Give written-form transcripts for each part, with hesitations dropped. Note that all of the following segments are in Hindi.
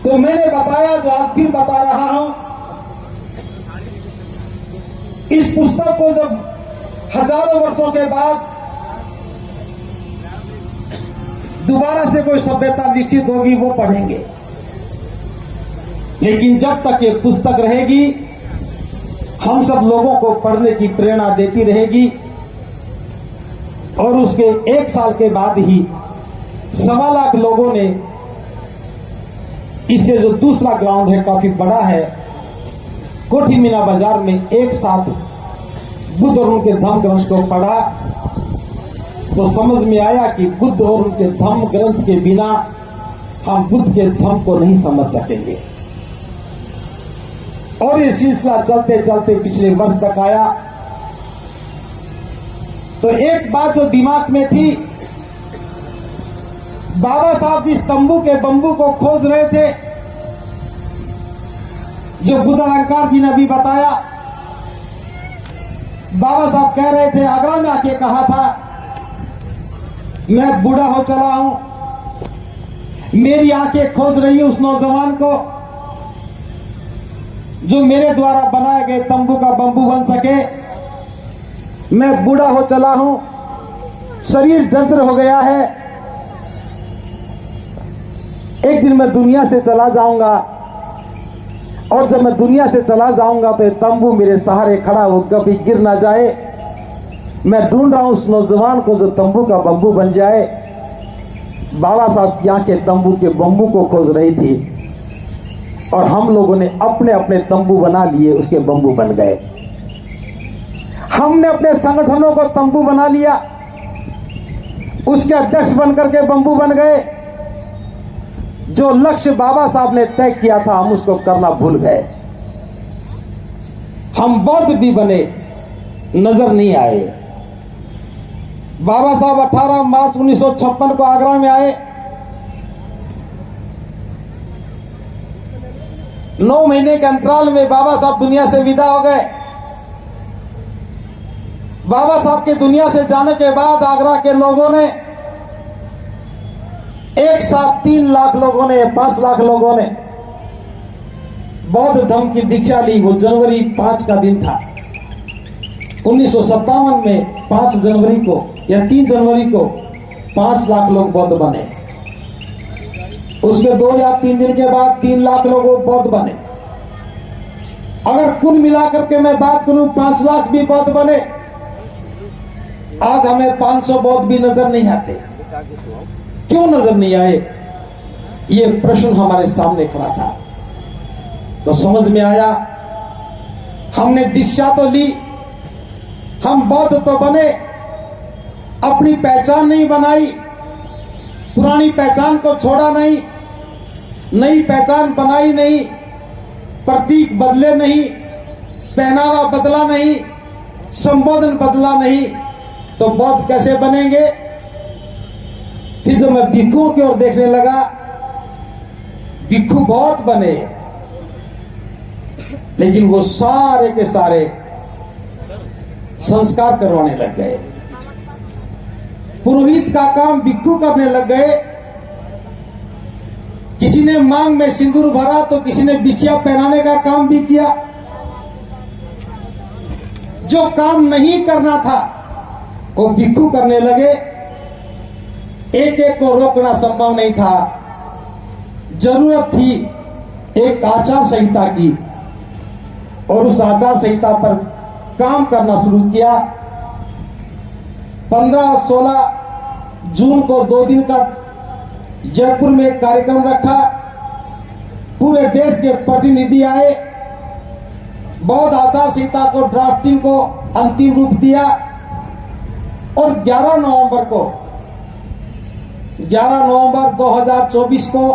तो मैंने बताया, जो आज फिर बता रहा हूं, इस पुस्तक को जब हजारों वर्षों के बाद दोबारा से कोई सभ्यता विकसित होगी, वो पढ़ेंगे। लेकिन जब तक ये पुस्तक रहेगी, हम सब लोगों को पढ़ने की प्रेरणा देती रहेगी। और उसके 1 साल के बाद ही 1.25 लाख लोगों ने, इससे जो दूसरा ग्राउंड है काफी बड़ा है, कोठी मीना बाजार में एक साथ बुद्ध और उनके धम्म ग्रंथ को पढ़ा, तो समझ में आया कि बुद्ध और उनके धम्म ग्रंथ के बिना हम बुद्ध के धम्म को नहीं समझ सकेंगे। और ये सिलसिला चलते चलते पिछले वर्ष तक आया। तो एक बात जो दिमाग में थी, बाबा साहब जिस तंबू के बंबू को खोज रहे थे, जो बुद्ध अलंकार जी ने अभी बताया, बाबा साहब कह रहे थे, आगरा में आके कहा था, मैं बूढ़ा हो चला हूं, मेरी आंखें खोज रही है उस नौजवान को जो मेरे द्वारा बनाए गए तंबू का बंबू बन सके। मैं बूढ़ा हो चला हूं, शरीर जर्जर हो गया है, एक दिन मैं दुनिया से चला जाऊंगा, और जब मैं दुनिया से चला जाऊंगा तो ये तंबू मेरे सहारे खड़ा हो, कभी गिर ना जाए। मैं ढूंढ रहा हूं उस नौजवान को जो तंबू का बंबू बन जाए। बाबा साहब की आंखें तंबू के बंबू को खोज रही थी, और हम लोगों ने अपने अपने तंबू बना लिए, उसके बंबू बन गए। हमने अपने संगठनों को तंबू बना लिया, उसके अध्यक्ष बनकर के बंबू बन गए। जो लक्ष्य बाबा साहब ने तय किया था, हम उसको करना भूल गए। हम बौद्ध भी बने, नजर नहीं आए। बाबा साहब 18 मार्च 1956 को आगरा में आए। 9 महीने के अंतराल में बाबा साहब दुनिया से विदा हो गए। बाबा साहब के दुनिया से जाने के बाद आगरा के लोगों ने, एक साथ 3 लाख लोगों ने, 5 लाख लोगों ने बौद्ध धर्म की दीक्षा ली। वो जनवरी 5 का दिन था। 1957 में 5 जनवरी को या 3 जनवरी को 5 लाख लोग बौद्ध बने। उसके 2 या 3 दिन के बाद 3 लाख लोग बौद्ध बने। अगर कुल मिलाकर के मैं बात करूं, 5 लाख भी बौद्ध बने। आज हमें 500 बौद्ध भी नजर नहीं आते। क्यों नजर नहीं आए? ये प्रश्न हमारे सामने खड़ा था। तो समझ में आया, हमने दीक्षा तो ली, हम बौद्ध तो बने, अपनी पहचान नहीं बनाई, पुरानी पहचान को छोड़ा नहीं, नई पहचान बनाई नहीं, प्रतीक बदले नहीं, पहनावा बदला नहीं, संबोधन बदला नहीं, तो बौद्ध कैसे बनेंगे? फिर जब मैं भिक्षुओं की ओर देखने लगा, भिक्षु बहुत बने, लेकिन वो सारे के सारे संस्कार करवाने लग गए। पुरोहित का काम भिक्षु करने लग गए। किसी ने मांग में सिंदूर भरा तो किसी ने बिछिया पहनाने का काम भी किया। जो काम नहीं करना था वो भिक्षु करने लगे। एक एक को रोकना संभव नहीं था। जरूरत थी एक आचार संहिता की, और उस आचार संहिता पर काम करना शुरू किया। 15-16 जून को 2 दिन का जयपुर में एक कार्यक्रम रखा। पूरे देश के प्रतिनिधि आए। बौद्ध आचार संहिता को, ड्राफ्टिंग को अंतिम रूप दिया, और 11 नवंबर 2024 को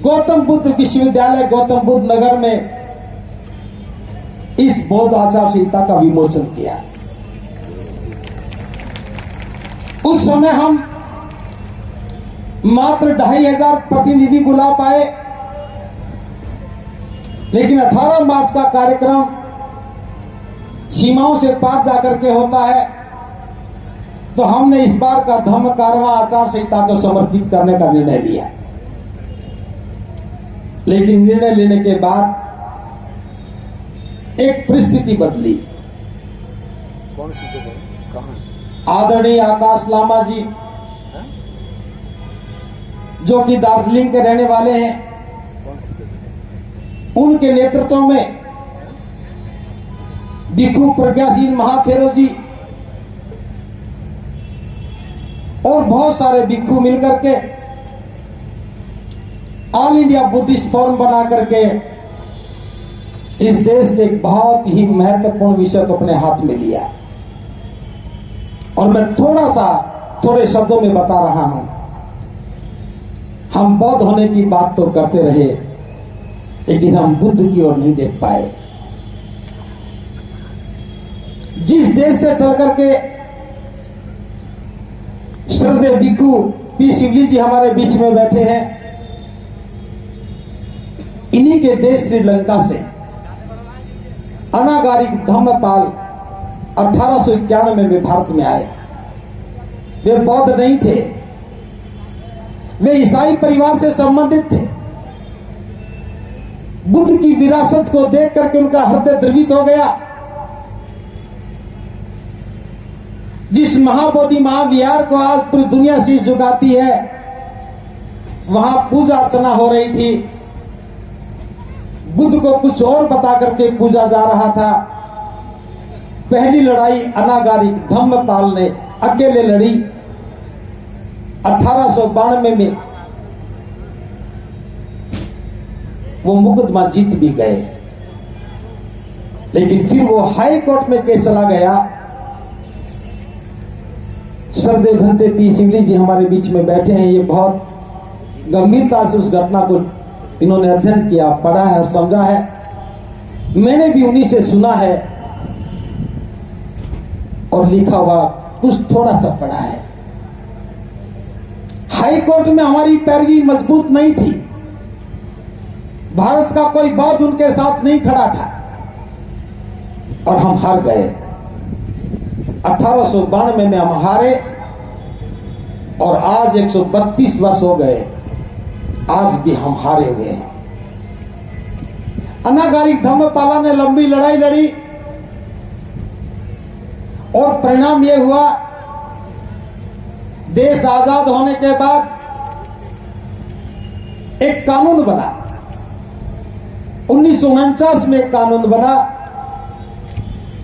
गौतम बुद्ध विश्वविद्यालय, गौतम बुद्ध नगर में इस बौद्ध आचार संहिता का विमोचन किया। उस समय हम मात्र 2500 प्रतिनिधि बुला पाए, लेकिन 18 मार्च का कार्यक्रम सीमाओं से पार जाकर के होता है, तो हमने इस बार का धम्म कारवां आचार संहिता को समर्पित करने का निर्णय लिया। लेकिन निर्णय लेने के बाद एक परिस्थिति बदली। कौन सी जगह, कहाँ? आदरणीय आकाश लामा जी, जो कि दार्जिलिंग के रहने वाले हैं, कौन सी जगह? उनके नेतृत्व में भिक्षु प्रज्ञाशील महाथेरो जी और बहुत सारे भिक्षु मिलकर के ऑल इंडिया बुद्धिस्ट फोरम बना करके इस देश के एक बहुत ही महत्वपूर्ण विषय को अपने हाथ में लिया। और मैं थोड़े शब्दों में बता रहा हूं। हम बौद्ध होने की बात तो करते रहे, लेकिन हम बुद्ध की ओर नहीं देख पाए। जिस देश से चल करके श्रद्धेय भिक्षु पी शिवली जी हमारे बीच में बैठे हैं, इन्हीं के देश श्रीलंका से अनागारिक धम्मपाल 1891 में भारत में आए। वे बौद्ध नहीं थे, वे ईसाई परिवार से संबंधित थे। बुद्ध की विरासत को देख करके उनका हृदय द्रवित हो गया। जिस महाबोधि महाविहार को आज पूरी दुनिया शीश झुकाती है, वहां पूजा अर्चना हो रही थी। बुद्ध को कुछ और बता करके पूजा जा रहा था। पहली लड़ाई अनागारिक धम्मपाल ने अकेले लड़ी। 1892 में वो मुकदमा जीत भी गए, लेकिन फिर वो हाई कोर्ट में केस चला गया। श्रद्धेय भंते पी शिवली जी हमारे बीच में बैठे हैं। ये बहुत गंभीरता से उस घटना को इन्होंने अध्ययन किया, पढ़ा है और समझा है। मैंने भी उन्हीं से सुना है और लिखा हुआ कुछ थोड़ा सा पढ़ा है। हाई कोर्ट में हमारी पैरवी मजबूत नहीं थी। भारत का कोई बौद्ध उनके साथ नहीं खड़ा था और हम हार गए। 1892 में हम हारे और आज 132 वर्ष हो गए, आज भी हम हारे हुए हैं। अनागारिक धम्मपाला ने लंबी लड़ाई लड़ी और परिणाम यह हुआ, देश आजाद होने के बाद एक कानून बना। 1949 में एक कानून बना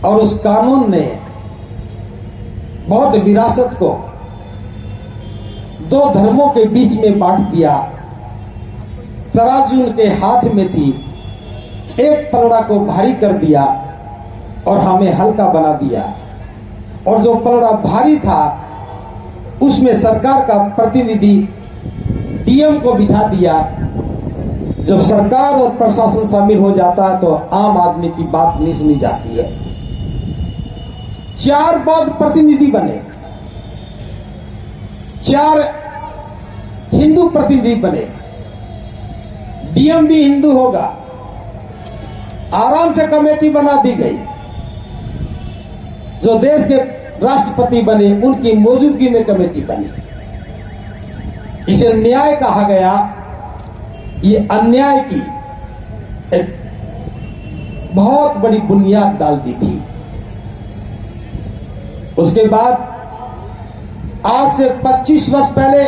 और उस कानून ने बौद्ध विरासत को दो धर्मों के बीच में बांट दिया। तराजू उनके हाथ में थी, एक पलड़ा को भारी कर दिया और हमें हल्का बना दिया, और जो पलड़ा भारी था उसमें सरकार का प्रतिनिधि डीएम को बिठा दिया। जब सरकार और प्रशासन शामिल हो जाता है तो आम आदमी की बात नहीं सुनी जाती है। 4 बौद्ध प्रतिनिधि बने, 4 हिंदू प्रतिनिधि बने। डीएम भी हिंदू होगा, आराम से कमेटी बना दी गई। जो देश के राष्ट्रपति बने उनकी मौजूदगी में कमेटी बनी। इसे न्याय कहा गया। ये अन्याय की एक बहुत बड़ी बुनियाद डाल दी थी। उसके बाद आज से 25 वर्ष पहले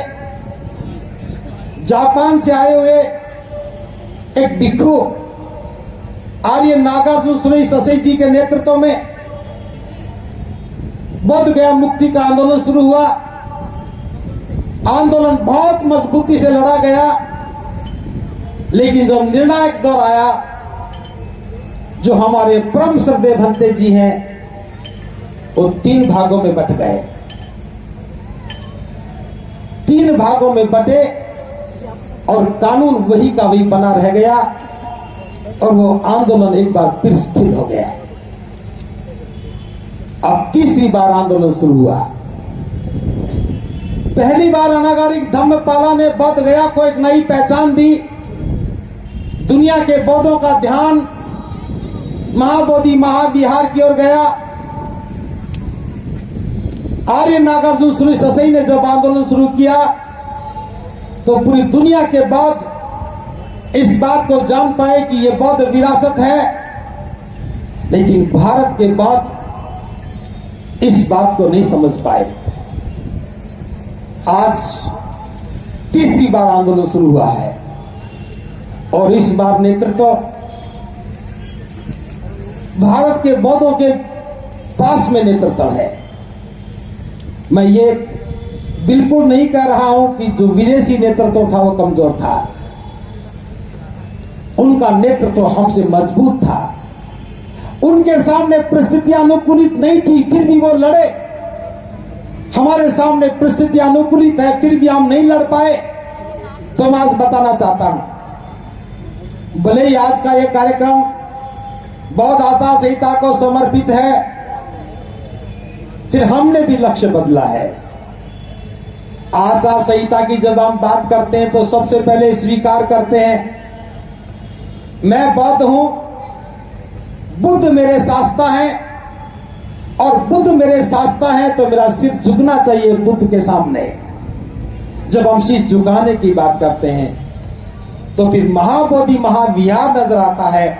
जापान से आए हुए एक भिक्षु आर्य नागार्जुन सुरेई ससई जी के नेतृत्व में बोध गया मुक्ति का आंदोलन शुरू हुआ। आंदोलन बहुत मजबूती से लड़ा गया, लेकिन जब निर्णायक दौर आया, जो हमारे परम श्रद्धेय भंते जी हैं वो 3 भागों में बट गए। 3 भागों में बटे और कानून वही का वही बना रह गया और वो आंदोलन एक बार फिर स्थिर हो गया। अब तीसरी बार आंदोलन शुरू हुआ। पहली बार अनागारिक धम्मपाला ने बोध गया को एक नई पहचान दी। दुनिया के बौद्धों का ध्यान महाबोधि महाविहार की ओर गया। आर्य नागार्जुन सुरेई ससई ने जब आंदोलन शुरू किया तो पूरी दुनिया के बौद्ध इस बात को जान पाए कि यह बौद्ध विरासत है, लेकिन भारत के बौद्ध इस बात को नहीं समझ पाए। आज तीसरी बार आंदोलन शुरू हुआ है और इस बार नेतृत्व भारत के बौद्धों के पास में नेतृत्व है। मैं ये बिल्कुल नहीं कह रहा हूं कि जो विदेशी नेतृत्व था वो कमजोर था, उनका नेतृत्व हमसे मजबूत था। उनके सामने परिस्थितियां अनुकूलित नहीं थी, फिर भी वो लड़े। हमारे सामने परिस्थितियां अनुकूलित है, फिर भी हम नहीं लड़ पाए। तो मैं आज बताना चाहता हूं, भले ही आज का यह कार्यक्रम बौद्ध आचार संहिता को समर्पित है, फिर हमने भी लक्ष्य बदला है। आचार संहिता की जब हम बात करते हैं तो सबसे पहले स्वीकार करते हैं मैं बौद्ध हूं, बुद्ध मेरे शास्ता हैं, और बुद्ध मेरे शास्ता हैं तो मेरा सिर झुकना चाहिए बुद्ध के सामने। जब हम शीश झुकाने की बात करते हैं तो फिर महाबोधि महाविहार नजर आता है,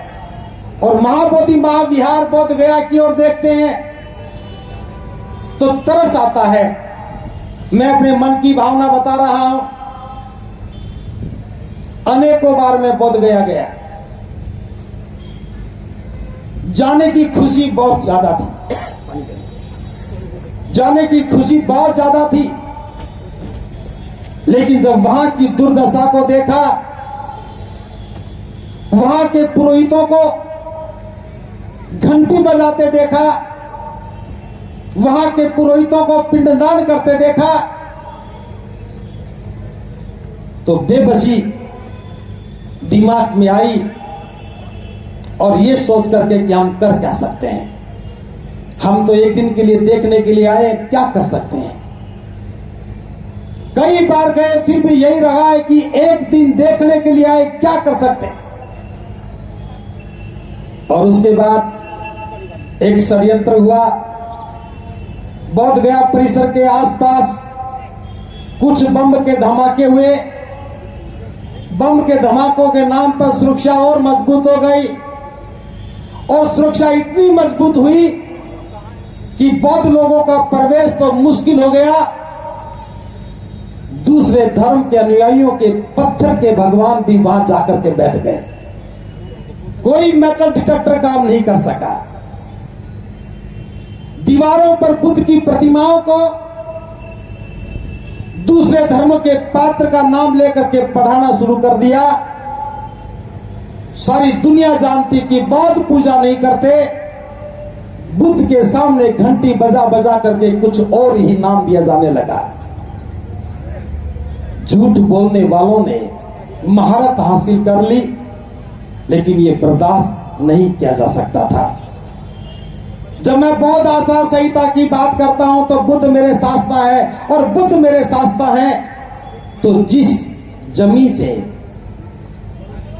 और महाबोधि महाविहार बोध गया की ओर देखते हैं तो तरस आता है। मैं अपने मन की भावना बता रहा हूं, अनेकों बार मैं बोध गया गया, जाने की खुशी बहुत ज्यादा थी, जाने की खुशी बहुत ज्यादा थी, लेकिन जब वहां की दुर्दशा को देखा, वहां के पुरोहितों को घंटी बजाते देखा, वहां के पुरोहितों को पिंडदान करते देखा, तो बेबसी दिमाग में आई और ये सोच करके कि हम कर क्या सकते हैं, हम तो एक दिन के लिए देखने के लिए आए, क्या कर सकते हैं। कई बार गए फिर भी यही रहा है कि एक दिन देखने के लिए आए, क्या कर सकते हैं। और उसके बाद एक षड्यंत्र हुआ, बोध गया परिसर के आसपास कुछ बम के धमाके हुए। बम के धमाकों के नाम पर सुरक्षा और मजबूत हो गई, और सुरक्षा इतनी मजबूत हुई कि बौद्ध लोगों का प्रवेश तो मुश्किल हो गया। दूसरे धर्म के अनुयायियों के पत्थर के भगवान भी वहां जाकर के बैठ गए। कोई मेटल डिटेक्टर काम नहीं कर सका। दीवारों पर बुद्ध की प्रतिमाओं को दूसरे धर्म के पात्र का नाम लेकर के पढ़ाना शुरू कर दिया। सारी दुनिया जानती कि बौद्ध पूजा नहीं करते, बुद्ध के सामने घंटी बजा बजा करके कुछ और ही नाम दिया जाने लगा। झूठ बोलने वालों ने महारत हासिल कर ली, लेकिन यह बर्दाश्त नहीं किया जा सकता था। जब मैं बौद्ध आचार संहिता की बात करता हूं तो बुद्ध मेरे शास्ता है, और बुद्ध मेरे शास्ता है तो जिस जमीन से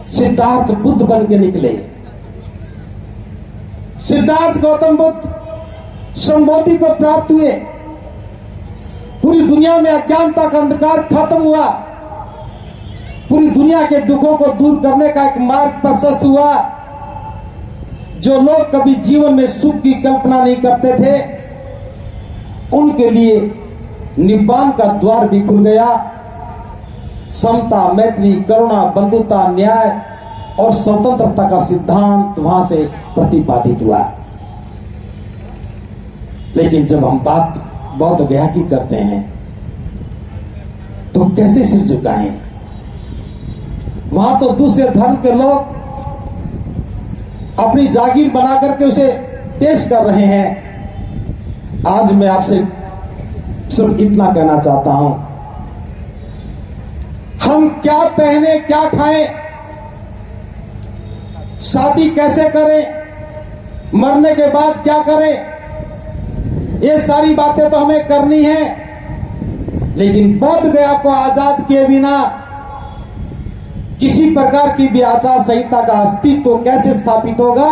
सिद्धार्थ बुद्ध बन के निकले, सिद्धार्थ गौतम बुद्ध संबोधि को प्राप्त हुए, पूरी दुनिया में अज्ञानता का अंधकार खत्म हुआ, पूरी दुनिया के दुखों को दूर करने का एक मार्ग प्रशस्त हुआ। जो लोग कभी जीवन में सुख की कल्पना नहीं करते थे, उनके लिए निब्बान का द्वार भी खुल गया। समता, मैत्री, करुणा, बंधुता, न्याय और स्वतंत्रता का सिद्धांत वहां से प्रतिपादित हुआ। लेकिन जब हम बात बौद्ध गया की करते हैं तो कैसे सिर झुकाएं? वहां तो दूसरे धर्म के लोग अपनी जागीर बना करके उसे पेश कर रहे हैं। आज मैं आपसे सिर्फ इतना कहना चाहता हूं, हम क्या पहने, क्या खाएं, शादी कैसे करें, मरने के बाद क्या करें, ये सारी बातें तो हमें करनी है। लेकिन बोध गया को आजाद किए बिना किसी प्रकार की भी आचार संहिता का अस्तित्व कैसे स्थापित होगा?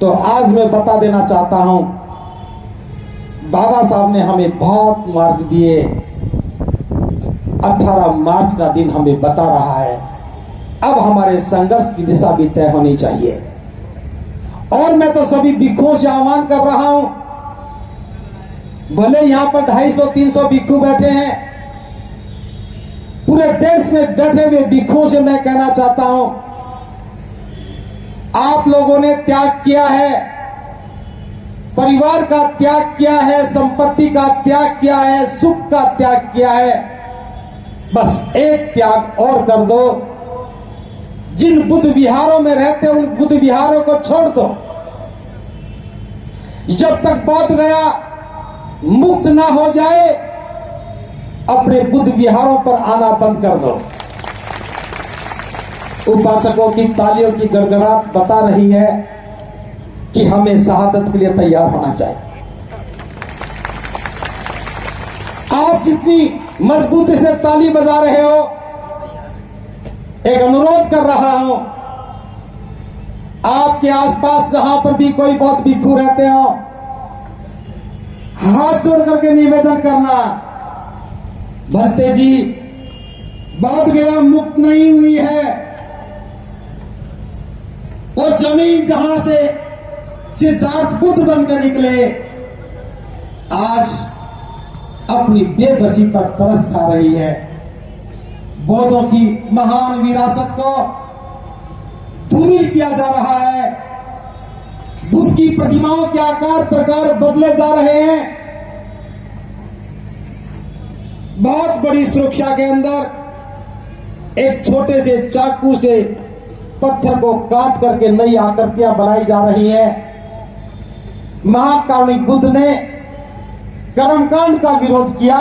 तो आज मैं बता देना चाहता हूं, बाबा साहब ने हमें बहुत मार्ग दिए। 18 मार्च का दिन हमें बता रहा है अब हमारे संघर्ष की दिशा भी तय होनी चाहिए। और मैं तो सभी भिक्षुओं से आह्वान कर रहा हूं, भले यहां पर 250-300 भिक्षु बैठे हैं, पूरे देश में बैठे हुए भिक्षुओं से मैं कहना चाहता हूं, आप लोगों ने त्याग किया है, परिवार का त्याग किया है, संपत्ति का त्याग किया है, सुख का त्याग किया है। बस एक त्याग और कर दो, जिन बुद्ध विहारों में रहते उन बुद्ध विहारों को छोड़ दो। जब तक बोध गया मुक्त ना हो जाए, अपने बुद्ध विहारों पर आना बंद कर दो। उपासकों की तालियों की गड़गड़ाहट बता रही है कि हमें शहादत के लिए तैयार होना चाहिए। आप जितनी मजबूती से ताली बजा रहे हो, एक अनुरोध कर रहा हूं, आपके आसपास जहां पर भी कोई बहुत भिक्षु रहते हो, हाथ जोड़ करके निवेदन करना, भंते जी बोध गया मुक्त नहीं हुई है। वो जमीन जहां से सिद्धार्थ बुद्ध बनकर निकले, आज अपनी बेबसी पर तरस खा रही है। बौद्धों की महान विरासत को धूमिल किया जा रहा है। बुद्ध की प्रतिमाओं के आकार प्रकार बदले जा रहे हैं। बहुत बड़ी सुरक्षा के अंदर एक छोटे से चाकू से पत्थर को काट करके नई आकृतियां बनाई जा रही हैं। महाकारुणिक बुद्ध ने कर्मकांड का विरोध किया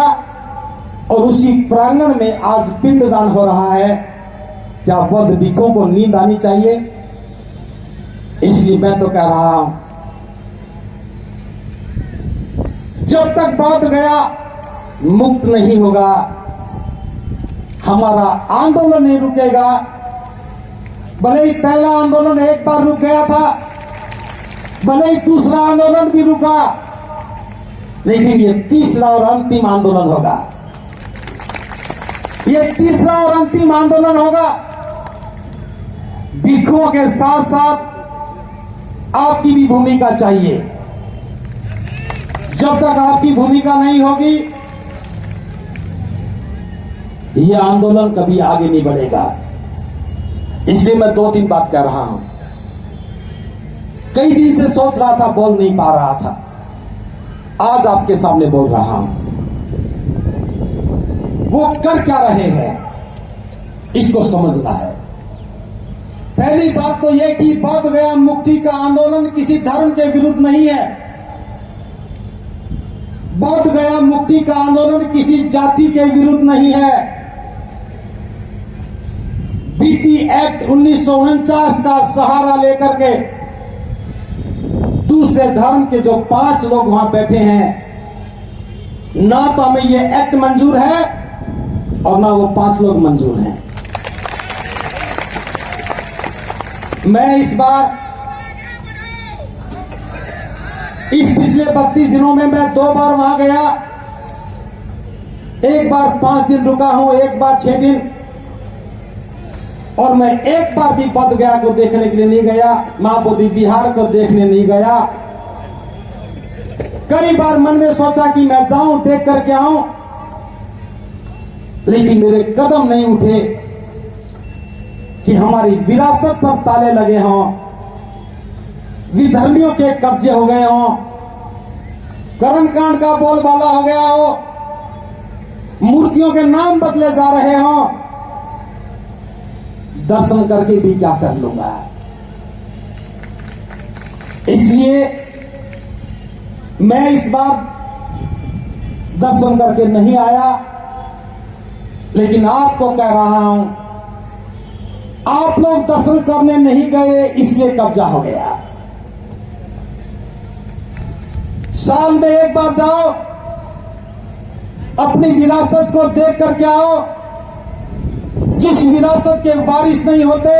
और उसी प्रांगण में आज पिंडदान हो रहा है। क्या बौद्ध भिक्षुओं को नींद आनी चाहिए? इसलिए मैं तो कह रहा हूं, जब तक बोध गया मुक्त नहीं होगा, हमारा आंदोलन नहीं रुकेगा। भले ही पहला आंदोलन एक बार रुक गया था, भले ही दूसरा आंदोलन भी रुका, लेकिन ये तीसरा और अंतिम आंदोलन होगा। ये तीसरा और अंतिम आंदोलन होगा। भिक्षुओं के साथ साथ आपकी भी भूमिका चाहिए। जब तक आपकी भूमिका नहीं होगी, यह आंदोलन कभी आगे नहीं बढ़ेगा। इसलिए मैं 2-3 बात कह रहा हूं। कई दिन से सोच रहा था, बोल नहीं पा रहा था, आज आपके सामने बोल रहा हूं। वो कर क्या रहे हैं, इसको समझना है। पहली बात तो यह कि बोध गया मुक्ति का आंदोलन किसी धर्म के विरुद्ध नहीं है। बोध गया मुक्ति का आंदोलन किसी जाति के विरुद्ध नहीं है। बीटी एक्ट 1949 का सहारा लेकर के दूसरे धर्म के जो 5 लोग वहां बैठे हैं, ना तो हमें यह एक्ट मंजूर है और ना वो 5 लोग मंजूर हैं। मैं इस बार इस पिछले 32 दिनों में मैं 2 बार वहां गया। एक बार 5 दिन रुका हूं, एक बार 6 दिन, और मैं एक बार भी बोध गया को देखने के लिए नहीं गया, मां बोधि विहार को देखने नहीं गया। कई बार मन में सोचा कि मैं जाऊं, देख करके आऊं, लेकिन मेरे कदम नहीं उठे कि हमारी विरासत पर ताले लगे हों, विधर्मियों के कब्जे हो गए हों, कर्मकांड का बोलबाला हो गया हो, मूर्तियों के नाम बदले जा रहे हों। दर्शन करके भी क्या कर लूंगा। इसलिए मैं इस बार दर्शन करके नहीं आया, लेकिन आपको कह रहा हूं, आप लोग दर्शन करने नहीं गए इसलिए कब्जा हो गया। साल में एक बार जाओ, अपनी विरासत को देख करके आओ। जिस विरासत के वारिस नहीं होते,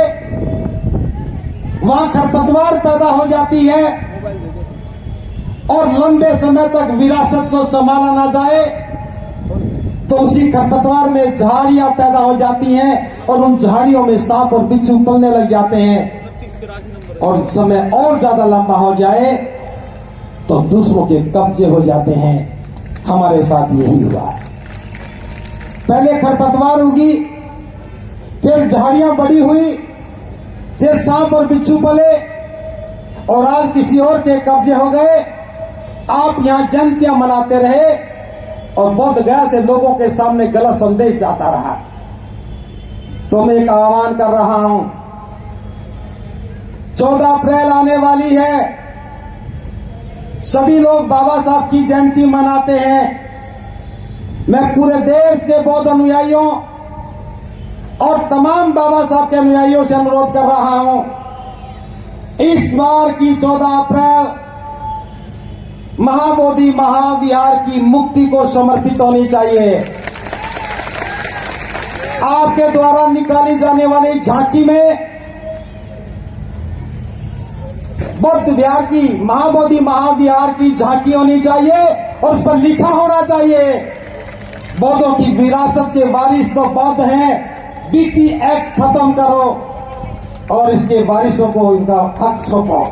वहां खरपतवार पैदा हो जाती है और लंबे समय तक विरासत को संभाला ना जाए तो उसी खरपतवार में झाड़ियां पैदा हो जाती हैं और उन झाड़ियों में सांप और बिच्छू पलने लग जाते हैं और समय और ज्यादा लंबा हो जाए तो दूसरों के कब्जे हो जाते हैं। हमारे साथ यही हुआ है। पहले खरपतवार उगी, फिर झाड़ियां बड़ी हुई, फिर सांप और बिच्छू पले और आज किसी और के कब्जे हो गए। आप यहां जयंतियां मनाते रहे और बोध गया से लोगों के सामने गलत संदेश जाता रहा। तो मैं एक आह्वान कर रहा हूं, 14 अप्रैल आने वाली है। सभी लोग बाबा साहब की जयंती मनाते हैं। मैं पूरे देश के बौद्ध अनुयायियों और तमाम बाबा साहब के अनुयायियों से अनुरोध कर रहा हूं, इस बार की 14 अप्रैल महाबोधि महाविहार की मुक्ति को समर्पित होनी चाहिए। आपके द्वारा निकाली जाने वाली झांकी में बौद्ध विहार की, महाबोधि महाविहार की झांकी होनी चाहिए और उस पर लिखा होना चाहिए, बौद्धों की विरासत के वारिस तो बौद्ध हैं, बीटी एक्ट खत्म करो और इसके वारिसों को इनका हक सौंपो।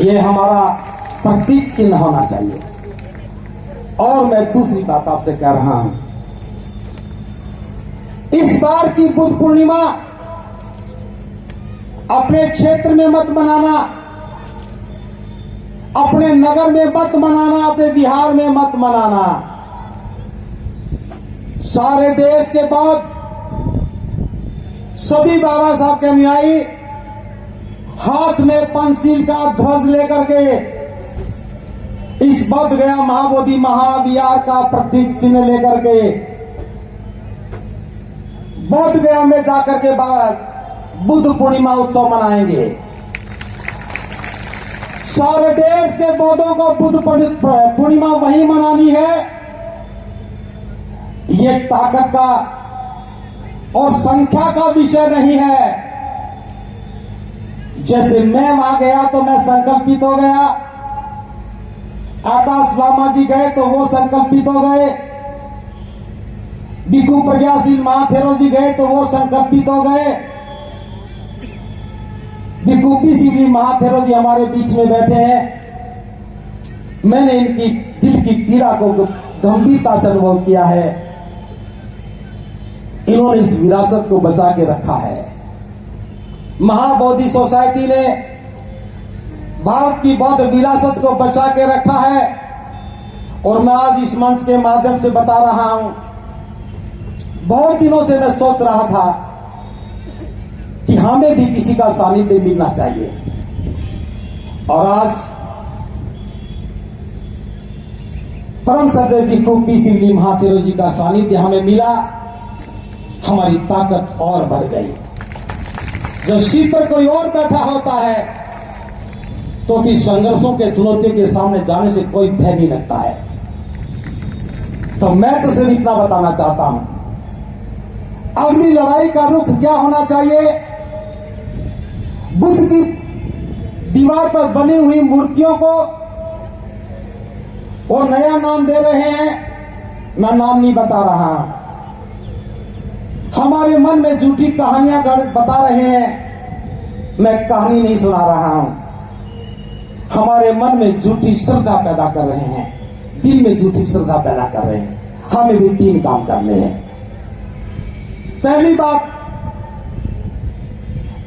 ये हमारा प्रतीक चिन्ह होना चाहिए। और मैं दूसरी बात आपसे कह रहा हूं, इस बार की बुद्ध पूर्णिमा अपने क्षेत्र में मत मनाना, अपने नगर में मत मनाना, अपने बिहार में मत मनाना। सारे देश के बाद सभी बाबा साहब के अनुयायी हाथ में पंचशील का ध्वज लेकर के इस बोध गया महाबोधि महाविहार का प्रतीक चिन्ह लेकर के बोध गया में जाकर के बुद्ध पूर्णिमा उत्सव मनाएंगे। सारे देश के बौद्धों को बुद्ध पूर्णिमा वहीं मनानी है। ये ताकत का और संख्या का विषय नहीं है। जैसे मैं वहां गया तो मैं संकल्पित हो गया, आकाश लामा जी गए तो वो संकल्पित हो गए, भिक्खु प्रज्ञाशील महाथेरो जी गए तो वो संकल्पित हो गए, भिक्खु पीसीली महाथेरो जी हमारे बीच में बैठे हैं। मैंने इनकी दिल की पीड़ा को गंभीरता से अनुभव किया है। इन्होंने इस विरासत को बचा के रखा है। महाबोधि सोसाइटी ने भारत की बौद्ध विरासत को बचा के रखा है और मैं आज इस मंच के माध्यम से बता रहा हूं, बहुत दिनों से मैं सोच रहा था कि हमें भी किसी का सानिध्य मिलना चाहिए और आज परम श्रद्धेय भिक्खु पीसीली महाथेरो जी का सानिध्य हमें मिला। हमारी ताकत और बढ़ गई। जब सिर पर कोई और बैठा होता है तो फिर संघर्षों के चुनौतियों के सामने जाने से कोई भय नहीं लगता है। तो मैं तो सिर्फ इतना बताना चाहता हूं, अगली लड़ाई का रुख क्या होना चाहिए। बुद्ध की दीवार पर बनी हुई मूर्तियों को वो नया नाम दे रहे हैं, मैं नाम नहीं बता रहा। हमारे मन में झूठी कहानियां बता रहे हैं, मैं कहानी नहीं सुना रहा हूं। हमारे मन में झूठी श्रद्धा पैदा कर रहे हैं, दिल में झूठी श्रद्धा पैदा कर रहे हैं। हमें भी 3 काम करने हैं। पहली बात,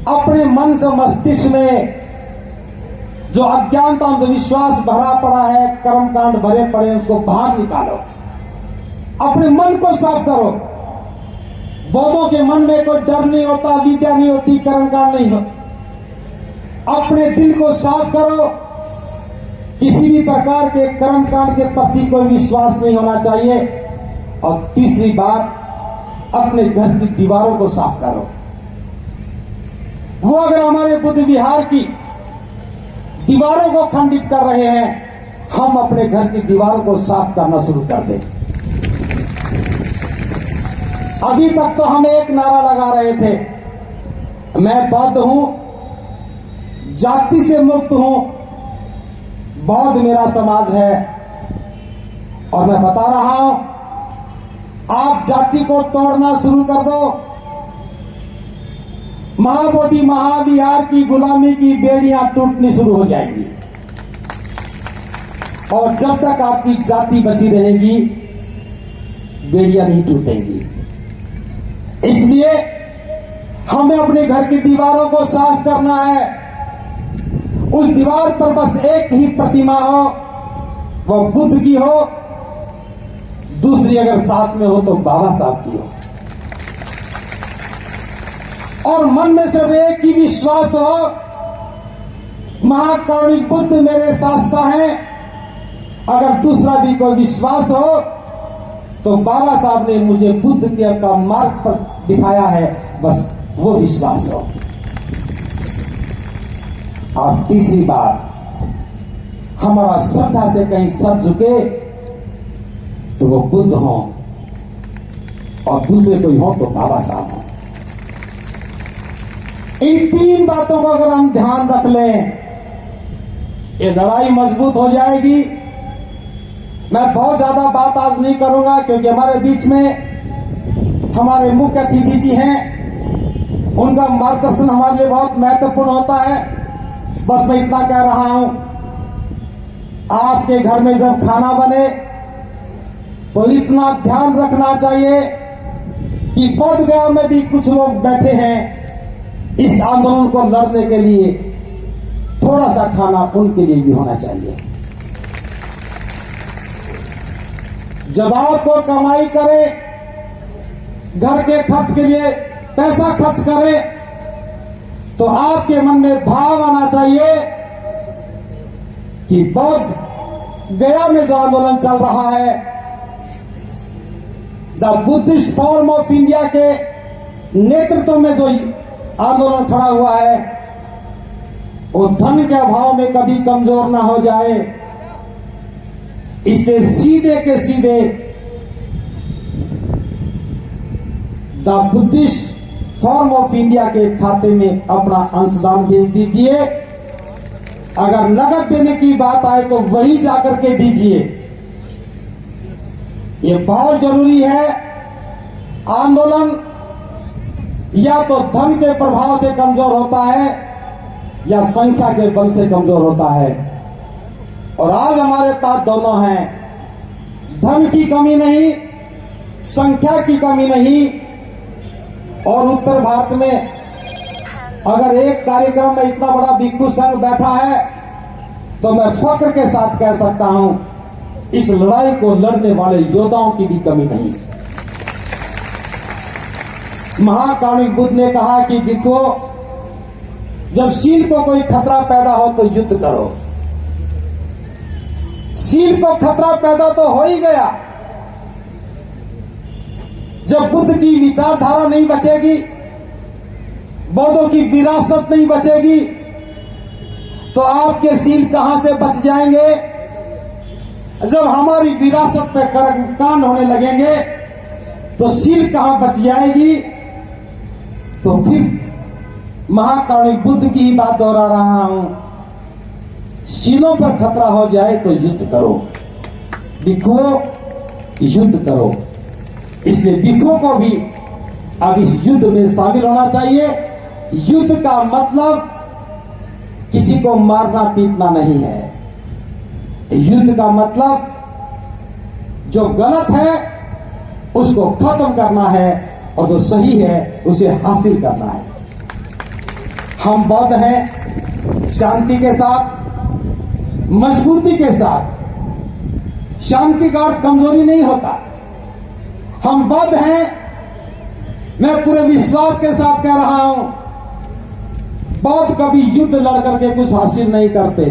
अपने मन से मस्तिष्क में जो अज्ञानता अंधविश्वास भरा पड़ा है, कर्मकांड भरे पड़े हैं, उसको बाहर निकालो। अपने मन को साफ करो। बौद्धों के मन में कोई डर नहीं होता, विद्या नहीं होती, कर्मकांड नहीं होता। अपने दिल को साफ करो। किसी भी प्रकार के कर्मकांड के प्रति कोई विश्वास नहीं होना चाहिए। और तीसरी बात, अपने घर की दीवारों को साफ करो। वो अगर हमारे बुद्ध विहार की दीवारों को खंडित कर रहे हैं, हम अपने घर की दीवारों को साफ करना शुरू कर दें। अभी तक तो हम एक नारा लगा रहे थे, मैं बौद्ध हूं, जाति से मुक्त हूं, बौद्ध मेरा समाज है। और मैं बता रहा हूं, आप जाति को तोड़ना शुरू कर दो, महाबोधि महाविहार की गुलामी की बेड़ियां टूटनी शुरू हो जाएंगी। और जब तक आपकी जाति बची रहेगी, बेड़ियां नहीं टूटेंगी। इसलिए हमें अपने घर की दीवारों को साफ करना है। उस दीवार पर बस एक ही प्रतिमा हो, वो बुद्ध की हो, दूसरी अगर साथ में हो तो बाबा साहब की हो, और मन में सिर्फ एक ही विश्वास हो, महाकारुणिक बुद्ध मेरे शास्ता हैं। अगर दूसरा भी कोई विश्वास हो तो बाबा साहब ने मुझे बुद्ध के का मार्ग पर दिखाया है, बस वो विश्वास हो। और तीसरी बात, हमारा श्रद्धा से कहीं सर झुके तो वो बुद्ध हो, और दूसरे कोई हो तो बाबा साहब हो। इन तीन बातों को अगर हम ध्यान रख लें, ये लड़ाई मजबूत हो जाएगी। मैं बहुत ज्यादा बात आज नहीं करूंगा, क्योंकि हमारे बीच में हमारे मुख्य अतिथि जी हैं, उनका मार्गदर्शन हमारे लिए बहुत महत्वपूर्ण होता है। बस मैं इतना कह रहा हूं, आपके घर में जब खाना बने तो इतना ध्यान रखना चाहिए कि बोध गया में भी कुछ लोग बैठे हैं इस आंदोलन को लड़ने के लिए, थोड़ा सा खाना उनके लिए भी होना चाहिए। जब आपको कमाई करे, घर के खर्च के लिए पैसा खर्च करे, तो आपके मन में भाव आना चाहिए कि बोध गया में जो आंदोलन चल रहा है, the Buddhist form of India के नेतृत्व में जो आंदोलन खड़ा हुआ है, वो धन के अभाव में कभी कमजोर ना हो जाए, इसलिए सीधे के सीधे the Buddhist form of India के खाते में अपना अंशदान भेज दीजिए। अगर नकद देने की बात आए तो वही जाकर के दीजिए। ये बहुत जरूरी है। आंदोलन या तो धन के प्रभाव से कमजोर होता है या संख्या के बल से कमजोर होता है, और आज हमारे पास दोनों हैं। धन की कमी नहीं, संख्या की कमी नहीं। और उत्तर भारत में अगर एक कार्यक्रम में इतना बड़ा भिक्षु संघ बैठा है तो मैं फक्र के साथ कह सकता हूं, इस लड़ाई को लड़ने वाले योद्धाओं की भी कमी नहीं। महाकारुणिक बुद्ध ने कहा कि भिक्षुओं, जब शील को कोई खतरा पैदा हो तो युद्ध करो। शील को खतरा पैदा तो हो ही गया। जब बुद्ध की विचारधारा नहीं बचेगी, बौद्धों की विरासत नहीं बचेगी, तो आपके शील कहां से बच जाएंगे? जब हमारी विरासत पे कर्मकांड होने लगेंगे तो शील कहां बच जाएगी? तो फिर महाकारुणिक बुद्ध की ही बात दोहरा रहा हूं, शीलों पर खतरा हो जाए तो युद्ध करो, भिक्षुओं युद्ध करो। इसलिए भिक्षुओं को भी अब इस युद्ध में शामिल होना चाहिए। युद्ध का मतलब किसी को मारना पीटना नहीं है। युद्ध का मतलब जो गलत है उसको खत्म करना है, और जो सही है उसे हासिल करना है। हम बौद्ध हैं, शांति के साथ, मजबूती के साथ। शांति का अर्थ कमजोरी नहीं होता। हम बौद्ध हैं, मैं पूरे विश्वास के साथ कह रहा हूं, बौद्ध कभी युद्ध लड़ करके कुछ हासिल नहीं करते।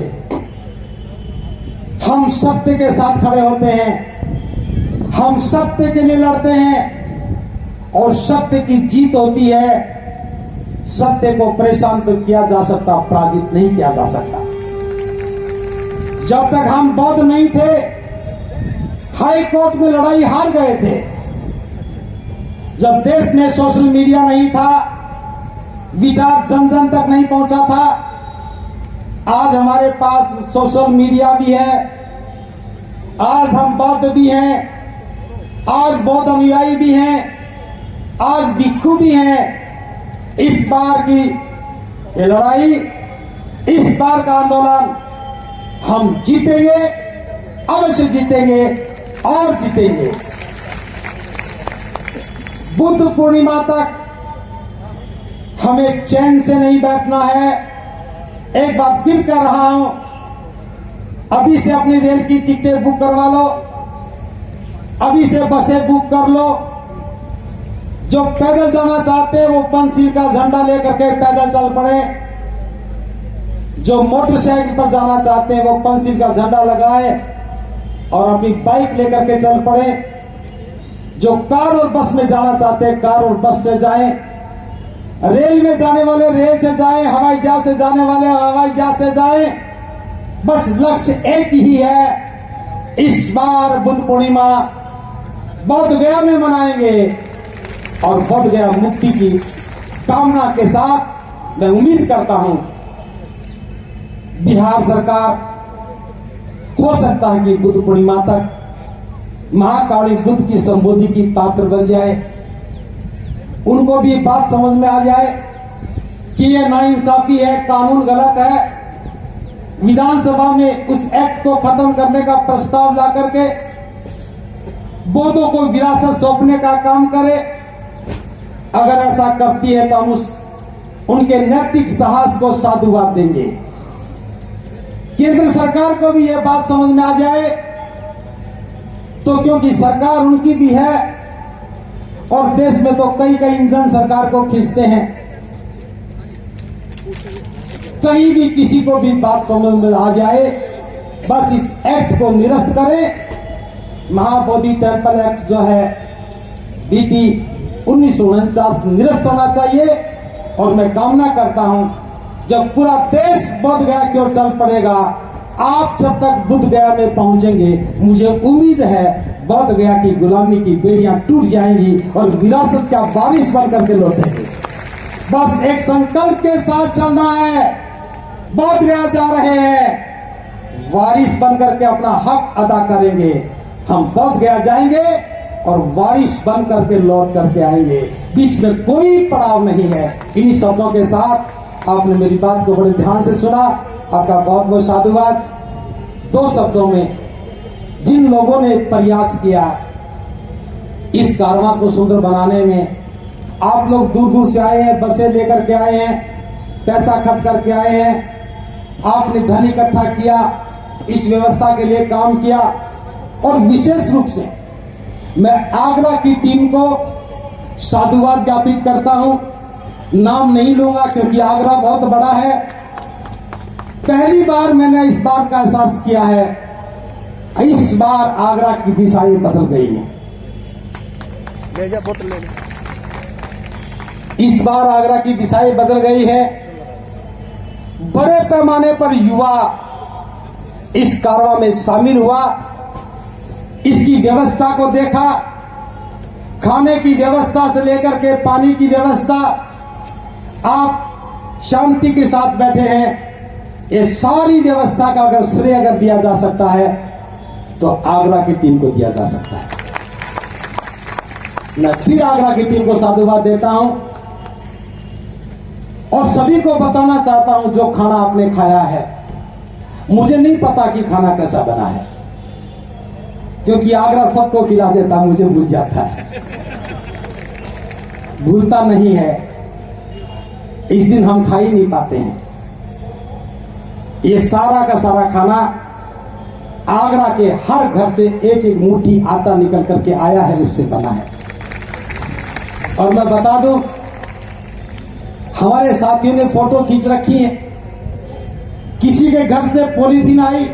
हम सत्य के साथ खड़े होते हैं, हम सत्य के लिए लड़ते हैं, और सत्य की जीत होती है। सत्य को परेशान तो किया जा सकता, पराजित नहीं किया जा सकता। जब तक हम बौद्ध नहीं थे, हाई कोर्ट में लड़ाई हार गए थे। जब देश में सोशल मीडिया नहीं था, विचार जन जन तक नहीं पहुंचा था, आज हमारे पास सोशल मीडिया भी है, आज हम बौद्ध भी हैं, आज बौद्ध अनुयायी भी हैं, आज भिक्षु भी हैं। इस बार की ये लड़ाई, इस बार का आंदोलन हम जीतेंगे, अवश्य जीतेंगे और जीतेंगे। बुद्ध पूर्णिमा तक हमें चैन से नहीं बैठना है। एक बार फिर कह रहा हूं, अभी से अपनी रेल की टिकटें बुक करवा लो, अभी से बसें बुक कर लो। जो पैदल जाना चाहते हैं वो पंचशील का झंडा लेकर के पैदल चल पड़े। जो मोटरसाइकिल पर जाना चाहते हैं वो पंचशील का झंडा लगाए और अपनी बाइक लेकर के चल पड़े। जो कार और बस में जाना चाहते हैं कार और बस से जाएं। रेल में जाने वाले रेल से जाएं, हवाई जहाज से जाने वाले हवाई जहाज से जाएं। बस लक्ष्य एक ही है, इस बार बुद्ध पूर्णिमा बोध गया में मनाएंगे और बोध गया मुक्ति की कामना के साथ मैं उम्मीद करता हूं बिहार सरकार हो सकता है कि बुद्ध पूर्णिमा तक महाकाली बुद्ध की संबोधि की पात्र बन जाए। उनको भी बात समझ में आ जाए कि ये नाइंसाफी है, कानून गलत है। विधानसभा में उस एक्ट को खत्म करने का प्रस्ताव ला करके बौद्धों को विरासत सौंपने का काम करे। अगर ऐसा करती है तो हम उनके नैतिक साहस को साधुवाद देंगे। केंद्र सरकार को भी यह बात समझ में आ जाए तो, क्योंकि सरकार उनकी भी है और देश में तो कई इंजन सरकार को खींचते हैं। कहीं भी किसी को भी बात समझ में आ जाए, बस इस एक्ट को निरस्त करें। महाबोधि टेम्पल एक्ट जो है बीटी 1949 निरस्त होना चाहिए। और मैं कामना करता हूं जब पूरा देश बोध गया की ओर चल पड़ेगा, आप जब तक बुद्ध गया में पहुंचेंगे, मुझे उम्मीद है बोध गया की गुलामी की बेड़ियां टूट जाएंगी और विरासत का वारिस बन करके लौटेंगे। बस एक संकल्प के साथ चलना है। बोध गया जा रहे हैं, वारिस बन करके अपना हक अदा करेंगे। हम बोध गया जाएंगे और वारिस बन करके लौट करके आएंगे। बीच में कोई पड़ाव नहीं है। इन्हीं शब्दों के साथ आपने मेरी बात को बड़े ध्यान से सुना, आपका बहुत बहुत साधुवाद। दो शब्दों में, जिन लोगों ने प्रयास किया इस कारवां को सुंदर बनाने में, आप लोग दूर दूर से आए हैं, बसें लेकर के आए हैं, पैसा खर्च करके आए हैं, आपने धन इकट्ठा किया, इस व्यवस्था के लिए काम किया। और विशेष रूप से मैं आगरा की टीम को साधुवाद ज्ञापित करता हूं। नाम नहीं लूंगा क्योंकि आगरा बहुत बड़ा है। पहली बार मैंने इस बात का एहसास किया है, इस बार आगरा की दिशाएं बदल गई है। ले जा बोतल ले। इस बार आगरा की दिशाएं बदल गई है। बड़े पैमाने पर युवा इस कारवां में शामिल हुआ, इसकी व्यवस्था को देखा, खाने की व्यवस्था से लेकर के पानी की व्यवस्था। आप शांति के साथ बैठे हैं, ये सारी व्यवस्था का अगर श्रेय अगर दिया जा सकता है तो आगरा की टीम को दिया जा सकता है। मैं फिर आगरा की टीम को साधुवाद देता हूं और सभी को बताना चाहता हूं, जो खाना आपने खाया है, मुझे नहीं पता कि खाना कैसा बना है, क्योंकि आगरा सबको खिला देता, मुझे भूल जाता है। भूलता नहीं है, इस दिन हम खा ही नहीं पाते हैं। ये सारा का सारा खाना आगरा के हर घर से एक एक मुट्ठी आटा निकल करके आया है, उससे बना है। और मैं बता दूं, हमारे साथियों ने फोटो खींच रखी है। किसी के घर से पॉलीथीन आई,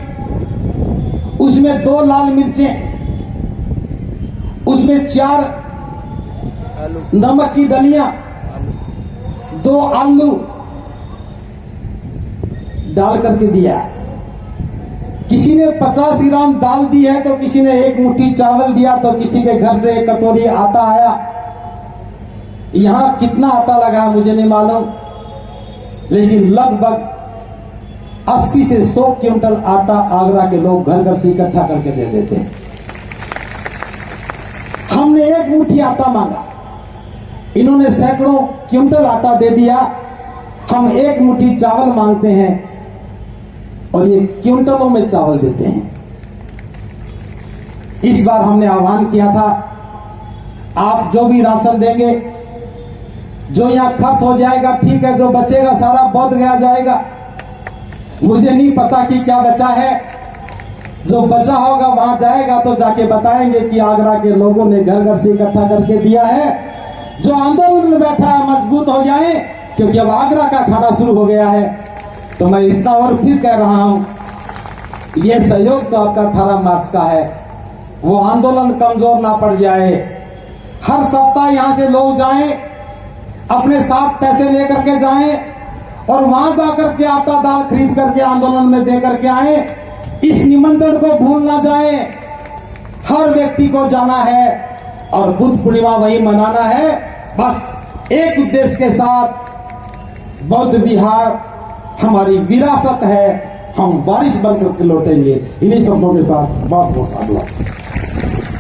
उसमें 2 लाल मिर्चें, उसमें 4 नमक की डलियां, 2 आलू डाल करके दिया। किसी ने 50 ग्राम दाल दी है, तो किसी ने 1 मुट्ठी चावल दिया, तो किसी के घर से 1 कटोरी आटा आया। यहां कितना आटा लगा मुझे नहीं मालूम, लेकिन लगभग 80 से 100 क्विंटल आटा आगरा के लोग घर घर से इकट्ठा करके दे देते हैं। मुट्ठी आटा मांगा, इन्होंने सैकड़ों क्विंटल आटा दे दिया। हम एक मुट्ठी चावल मांगते हैं और ये क्विंटलों में चावल देते हैं। इस बार हमने आह्वान किया था, आप जो भी राशन देंगे, जो यहां खर्च हो जाएगा ठीक है, जो बचेगा सारा बोध गया जाएगा। मुझे नहीं पता कि क्या बचा है, जो बचा होगा वहां जाएगा तो जाके बताएंगे कि आगरा के लोगों ने घर घर से इकट्ठा करके दिया है। जो आंदोलन में बैठा है मजबूत हो जाए, क्योंकि अब आगरा का खाना शुरू हो गया है। तो मैं इतना और फिर कह रहा हूं, यह सहयोग तो आपका 18 मार्च का है, वो आंदोलन कमजोर ना पड़ जाए। हर सप्ताह यहां से लोग जाएं, अपने साथ पैसे लेकर के जाएं और वहां जाकर के आटा दाल खरीद करके आंदोलन में दे करके आए। इस निमंत्रण को भूल ना जाए। हर व्यक्ति को जाना है और बुद्ध पूर्णिमा वही मनाना है। बस एक उद्देश्य के साथ, बौद्ध विहार हमारी विरासत है, हम वारिस बनकर के लौटेंगे। इन्हीं शब्दों के साथ बहुत बहुत साधुवाद।